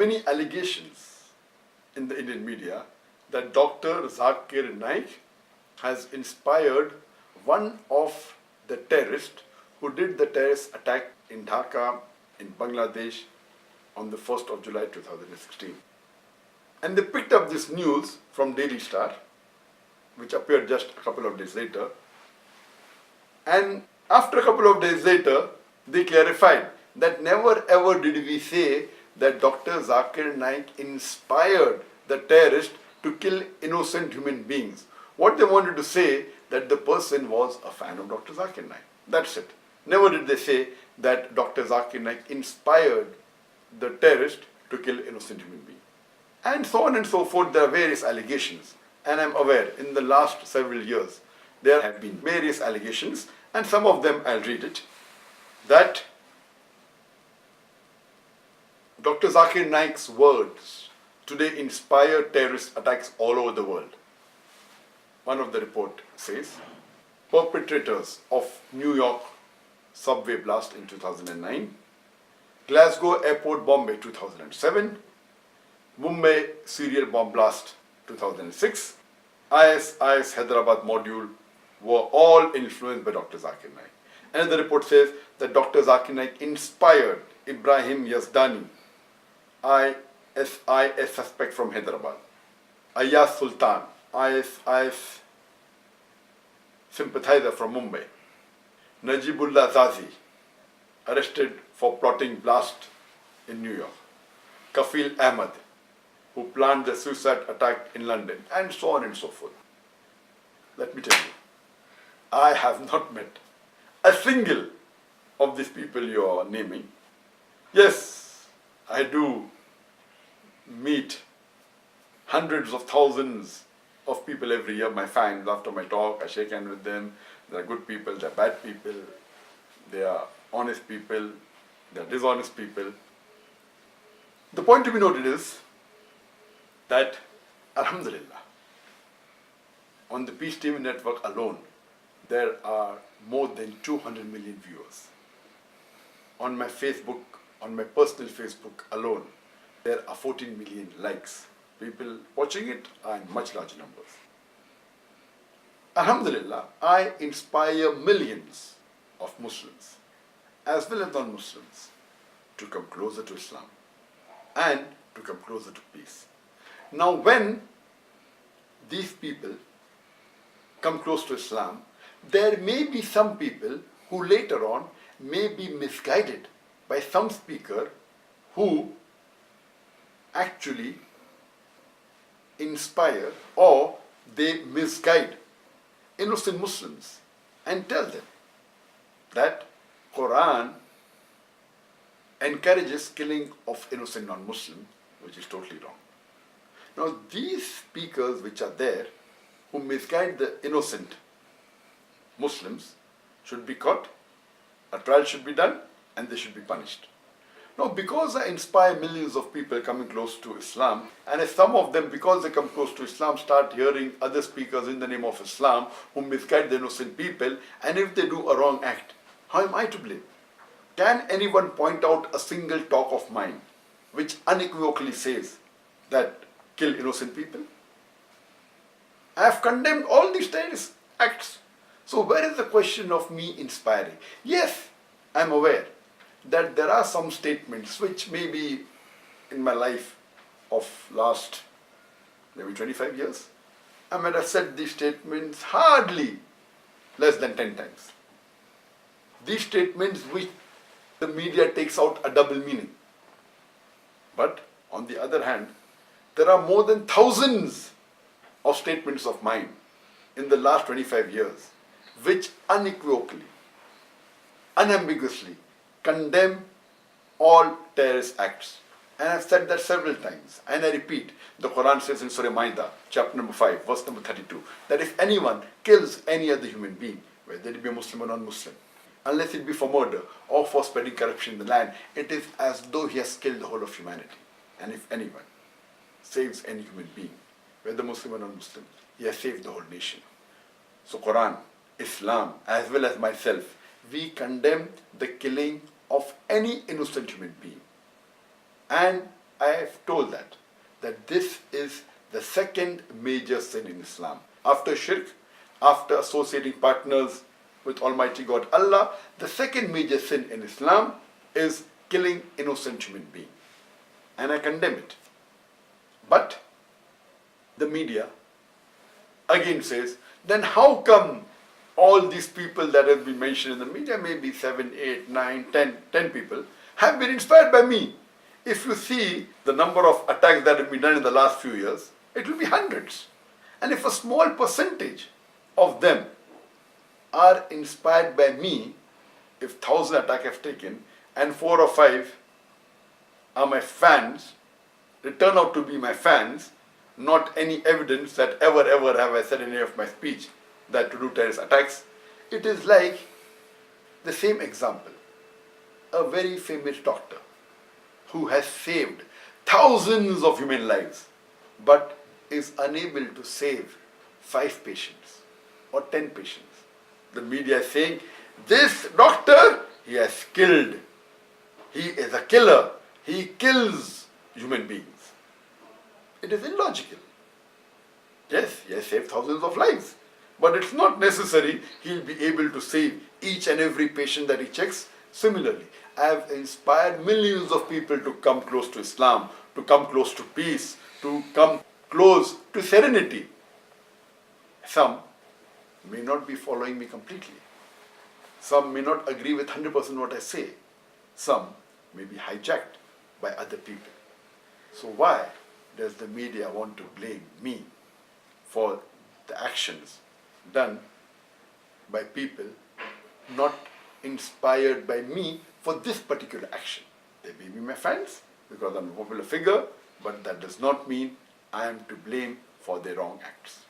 many allegations in the Indian media that Dr. Zakir Naik has inspired one of the terrorists who did the terrorist attack in Dhaka in Bangladesh on the 1st of July 2016. And they picked up this news from Daily Star, which appeared just a couple of days later. And after a couple of days later, they clarified that never ever did we say that Dr. Zakir Naik inspired the terrorist to kill innocent human beings. What they wanted to say that the person was a fan of Dr. Zakir Naik. That's it. Never did they say that Dr. Zakir Naik inspired the terrorist to kill innocent human beings. And so on and so forth, there are various allegations. And I'm aware, in the last several years, there have been various allegations, and some of them I'll read it, that Dr. Zakir Naik's words today inspire terrorist attacks all over the world. One of the report says, perpetrators of New York subway blast in 2009, Glasgow airport bomb in 2007, Mumbai serial bomb blast 2006, IS Hyderabad module were all influenced by Dr. Zakir Naik. Another report says that Dr. Zakir Naik inspired Ibrahim Yazdani, ISIS suspect from Hyderabad, Ayaz Sultan, IS sympathizer from Mumbai, Najibullah Zazi, arrested for plotting blast in New York, Kafil Ahmad, who planned the suicide attack in London, and so on and so forth. Let me tell you, I have not met a single of these people you are naming. Yes, I do meet hundreds of thousands of people every year, my fans. After my talk, I shake hands with them. They are good people, they are bad people, they are honest people, they are dishonest people. The point to be noted is that, Alhamdulillah, on the Peace TV network alone, there are more than 200 million viewers. On my Facebook, on my personal Facebook alone, there are 14 million likes. People watching it are in much larger numbers. Alhamdulillah, I inspire millions of Muslims, as well as non-Muslims, to come closer to Islam and to come closer to peace. Now, when these people come close to Islam, there may be some people who later on may be misguided by some speaker who actually inspire or they misguide innocent Muslims and tell them that Quran encourages killing of innocent non-Muslims, which is totally wrong. Now, these speakers which are there who misguide the innocent Muslims should be caught, a trial should be done, and they should be punished. Now, because I inspire millions of people coming close to Islam, and if some of them, because they come close to Islam, start hearing other speakers in the name of Islam who misguide the innocent people, and if they do a wrong act, how am I to blame? Can anyone point out a single talk of mine which unequivocally says that kill innocent people? I have condemned all these terrorist acts. So where is the question of me inspiring? Yes, I am aware that there are some statements which maybe in my life of last maybe 25 years, I might have said these statements hardly less than 10 times. These statements which the media takes out a double meaning. But on the other hand, there are more than thousands of statements of mine in the last 25 years which unequivocally, unambiguously condemn all terrorist acts. And I've said that several times, and I repeat, the Quran says in Surah Ma'idah, chapter number 5, verse number 32, that if anyone kills any other human being, whether it be a Muslim or non-Muslim, unless it be for murder or for spreading corruption in the land, it is as though he has killed the whole of humanity. And if anyone saves any human being, whether Muslim or non-Muslim, he has saved the whole nation. So Quran, Islam, as well as myself, we condemn the killing of any innocent human being. And I have told that this is the second major sin in Islam. After shirk, after associating partners with Almighty God Allah, the second major sin in Islam is killing innocent human being. And I condemn it. But the media again says, then how come all these people that have been mentioned in the media, maybe 7, 8, 9, 10 people, have been inspired by me? If you see the number of attacks that have been done in the last few years, it will be hundreds. And if a small percentage of them are inspired by me, if 1,000 attacks have taken and 4 or 5 are my fans, they turn out to be my fans, not any evidence that ever have I said in any of my speech that to do terrorist attacks. It is like the same example. A very famous doctor who has saved thousands of human lives but is unable to save 5 patients or 10 patients. The media is saying, this doctor, he has killed. He is a killer. He kills human beings. It is illogical. Yes, he has saved thousands of lives. But it's not necessary he'll be able to save each and every patient that he checks. Similarly, I have inspired millions of people to come close to Islam, to come close to peace, to come close to serenity. Some may not be following me completely. Some may not agree with 100% what I say. Some may be hijacked by other people. So why does the media want to blame me for the actions done by people not inspired by me for this particular action? They may be my fans because I'm a popular figure, but that does not mean I am to blame for their wrong acts.